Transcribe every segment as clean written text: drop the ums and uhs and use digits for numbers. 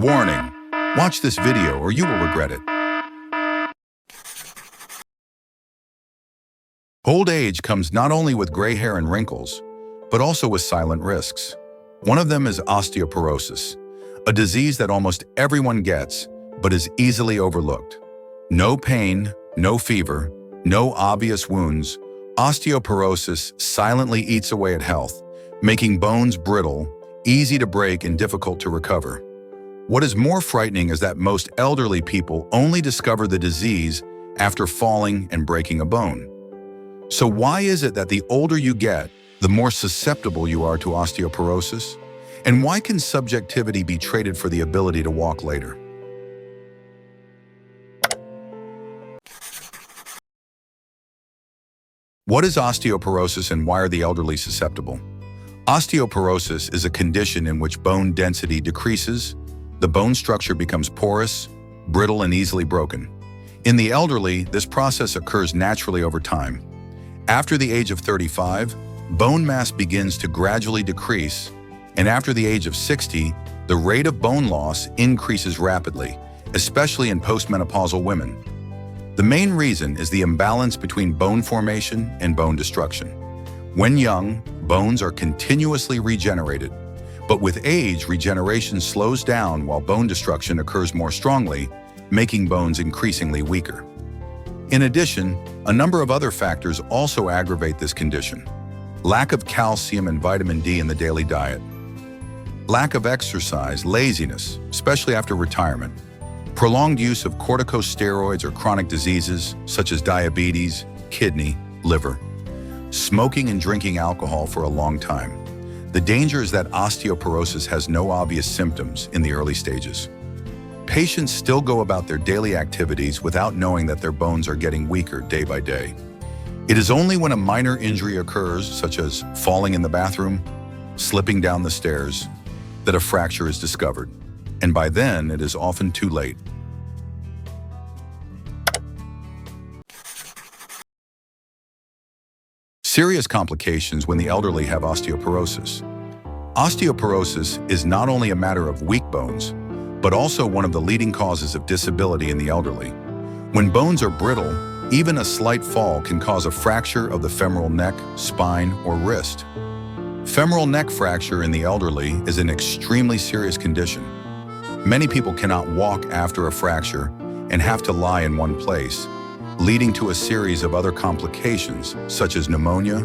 Warning: watch this video or you will regret it. Old age comes not only with gray hair and wrinkles, but also with silent risks. One of them is osteoporosis, a disease that almost everyone gets, but is easily overlooked. No pain, no fever, no obvious wounds, osteoporosis silently eats away at health, making bones brittle, easy to break, and difficult to recover. What is more frightening is that most elderly people only discover the disease after falling and breaking a bone. So why is it that the older you get, the more susceptible you are to osteoporosis? And why can subjectivity be traded for the ability to walk later? What is osteoporosis and why are the elderly susceptible? Osteoporosis is a condition in which bone density decreases, the bone structure becomes porous, brittle, and easily broken. In the elderly, this process occurs naturally over time. After the age of 35, bone mass begins to gradually decrease, and after the age of 60, the rate of bone loss increases rapidly, especially in postmenopausal women. The main reason is the imbalance between bone formation and bone destruction. When young, bones are continuously regenerated, but with age, regeneration slows down while bone destruction occurs more strongly, making bones increasingly weaker. In addition, a number of other factors also aggravate this condition. Lack of calcium and vitamin D in the daily diet. Lack of exercise, laziness, especially after retirement. Prolonged use of corticosteroids or chronic diseases such as diabetes, kidney, liver. Smoking and drinking alcohol for a long time. The danger is that osteoporosis has no obvious symptoms in the early stages. Patients still go about their daily activities without knowing that their bones are getting weaker day by day. It is only when a minor injury occurs, such as falling in the bathroom, slipping down the stairs, that a fracture is discovered, and by then it is often too late. Serious complications when the elderly have osteoporosis. Osteoporosis is not only a matter of weak bones, but also one of the leading causes of disability in the elderly. When bones are brittle, even a slight fall can cause a fracture of the femoral neck, spine, or wrist. Femoral neck fracture in the elderly is an extremely serious condition. Many people cannot walk after a fracture and have to lie in one place, leading to a series of other complications such as pneumonia,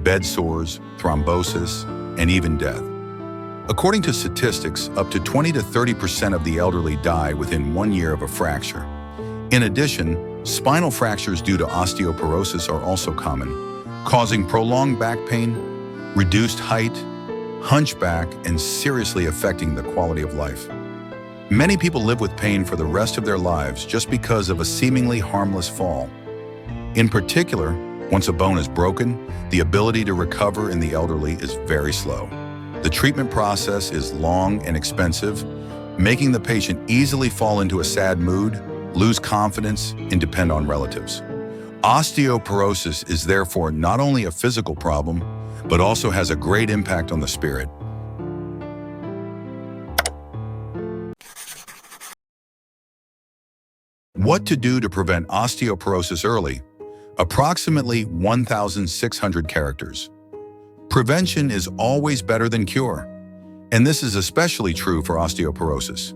bed sores, thrombosis, and even death. According to statistics, up to 20 to 30% of the elderly die within 1 year of a fracture. In addition, spinal fractures due to osteoporosis are also common, causing prolonged back pain, reduced height, hunchback, and seriously affecting the quality of life. Many people live with pain for the rest of their lives just because of a seemingly harmless fall. In particular, once a bone is broken, the ability to recover in the elderly is very slow. The treatment process is long and expensive, making the patient easily fall into a sad mood, lose confidence, and depend on relatives. Osteoporosis is therefore not only a physical problem, but also has a great impact on the spirit. What to do to prevent osteoporosis early? Approximately 1,600 characters. Prevention is always better than cure, and this is especially true for osteoporosis.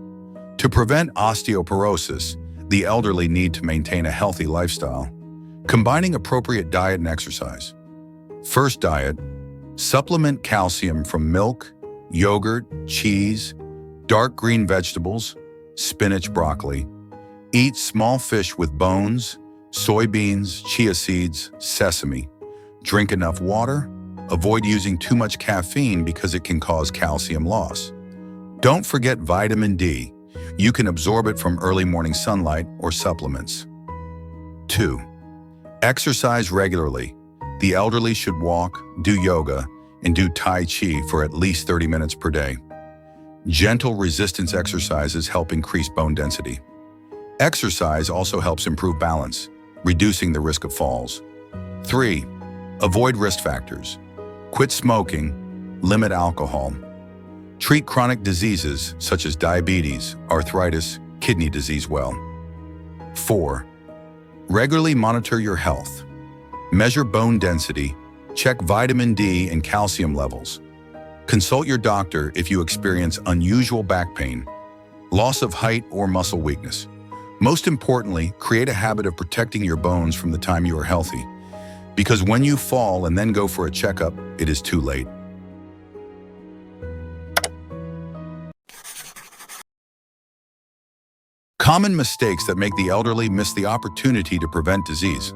To prevent osteoporosis, the elderly need to maintain a healthy lifestyle, combining appropriate diet and exercise. First diet, supplement calcium from milk, yogurt, cheese, dark green vegetables, spinach, broccoli. Eat small fish with bones, soybeans, chia seeds, sesame. Drink enough water. Avoid using too much caffeine because it can cause calcium loss. Don't forget vitamin D. You can absorb it from early morning sunlight or supplements. 2. Exercise regularly. The elderly should walk, do yoga, and do Tai Chi for at least 30 minutes per day. Gentle resistance exercises help increase bone density. Exercise also helps improve balance, reducing the risk of falls. 3. Avoid risk factors. Quit smoking, limit alcohol. Treat chronic diseases such as diabetes, arthritis, kidney disease well. 4. Regularly monitor your health. Measure bone density, check vitamin D and calcium levels. Consult your doctor if you experience unusual back pain, loss of height, or muscle weakness. Most importantly, create a habit of protecting your bones from the time you are healthy, because when you fall and then go for a checkup, it is too late. Common mistakes that make the elderly miss the opportunity to prevent disease.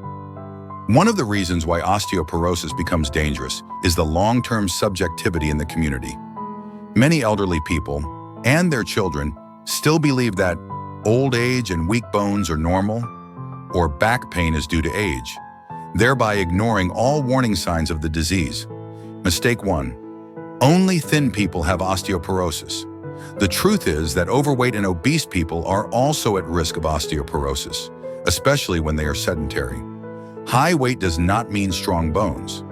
One of the reasons why osteoporosis becomes dangerous is the long-term subjectivity in the community. Many elderly people and their children still believe that old age and weak bones are normal, or back pain is due to age, thereby ignoring all warning signs of the disease. Mistake 1. Only thin people have osteoporosis. The truth is that overweight and obese people are also at risk of osteoporosis, especially when they are sedentary. High weight does not mean strong bones.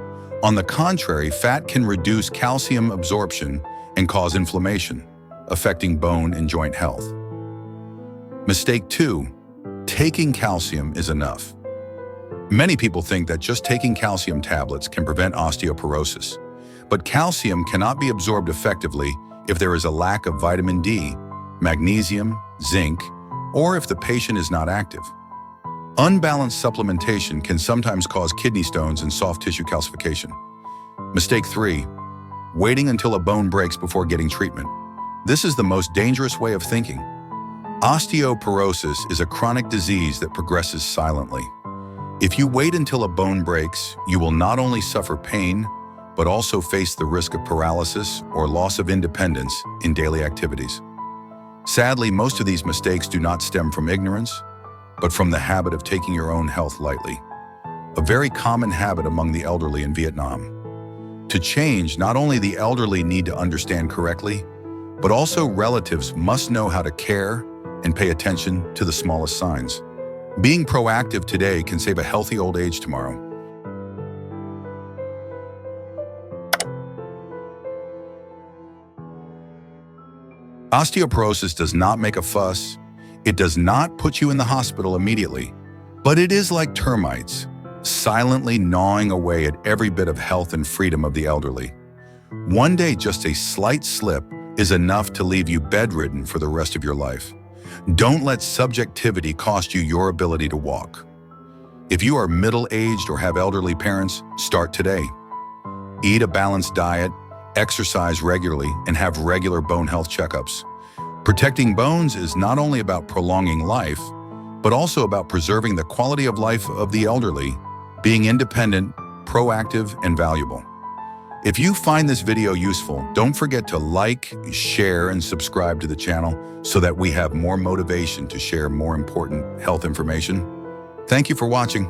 On the contrary, fat can reduce calcium absorption and cause inflammation, affecting bone and joint health. Mistake 2. Taking calcium is enough. Many people think that just taking calcium tablets can prevent osteoporosis, but calcium cannot be absorbed effectively if there is a lack of vitamin D, magnesium, zinc, or if the patient is not active. Unbalanced supplementation can sometimes cause kidney stones and soft tissue calcification. Mistake 3. Waiting until a bone breaks before getting treatment. This is the most dangerous way of thinking. Osteoporosis is a chronic disease that progresses silently. If you wait until a bone breaks, you will not only suffer pain, but also face the risk of paralysis or loss of independence in daily activities. Sadly, most of these mistakes do not stem from ignorance, but from the habit of taking your own health lightly, a very common habit among the elderly in Vietnam. To change, not only the elderly need to understand correctly, but also relatives must know how to care and pay attention to the smallest signs. Being proactive today can save a healthy old age tomorrow. Osteoporosis does not make a fuss. It does not put you in the hospital immediately, but it is like termites, silently gnawing away at every bit of health and freedom of the elderly. One day, just a slight slip is enough to leave you bedridden for the rest of your life. Don't let subjectivity cost you your ability to walk. If you are middle-aged or have elderly parents, start today. Eat a balanced diet, exercise regularly, and have regular bone health checkups. Protecting bones is not only about prolonging life, but also about preserving the quality of life of the elderly, being independent, proactive, and valuable. If you find this video useful, don't forget to like, share, and subscribe to the channel so that we have more motivation to share more important health information. Thank you for watching.